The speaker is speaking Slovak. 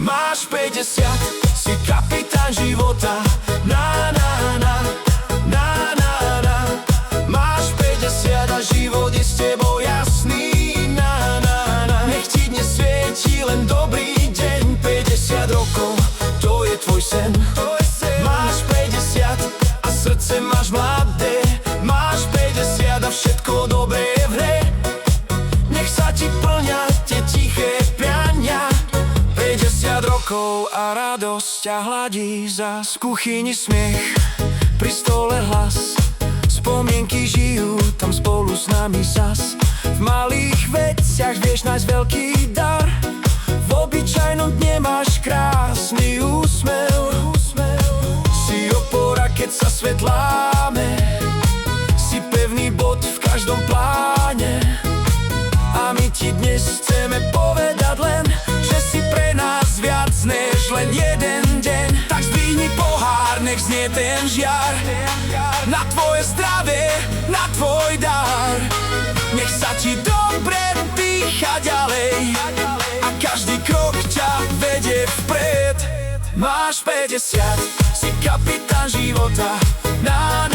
Máš 50, si kapitán života. Na, na, na, na, na, na. Máš 50 a život je s tebou jasný. Na, na, na. Nech ti dnes svieti len dobrý deň. 50 rokov, to je tvoj sen. Máš 50 a srdce máš mladé. Máš 50 a všetko dobré je v hre. Nech sa ti plňa tie tiché priania. 50 rokov a radosť ťa hladí zas. V kuchyni smiech, pri stole hlas. Spomienky žijú tam spolu s nami zas. V malých veciach vieš nájsť veľký dar. V obyčajnom dne máš krásny úsmev. Si opora, keď sa svet láme. Si pevný bod v každom pláne. A my ti dnes chceme povedať len, že si pre nás viac než len jeden deň. Tak zdvihni pohár, nech znie ten žiar. Na tvoje zdravie, na tvoj dar. Nech sa ti dobre dýcha ďalej a každý krok ťa vedie vpred. Máš 50, si kapitán života. Na,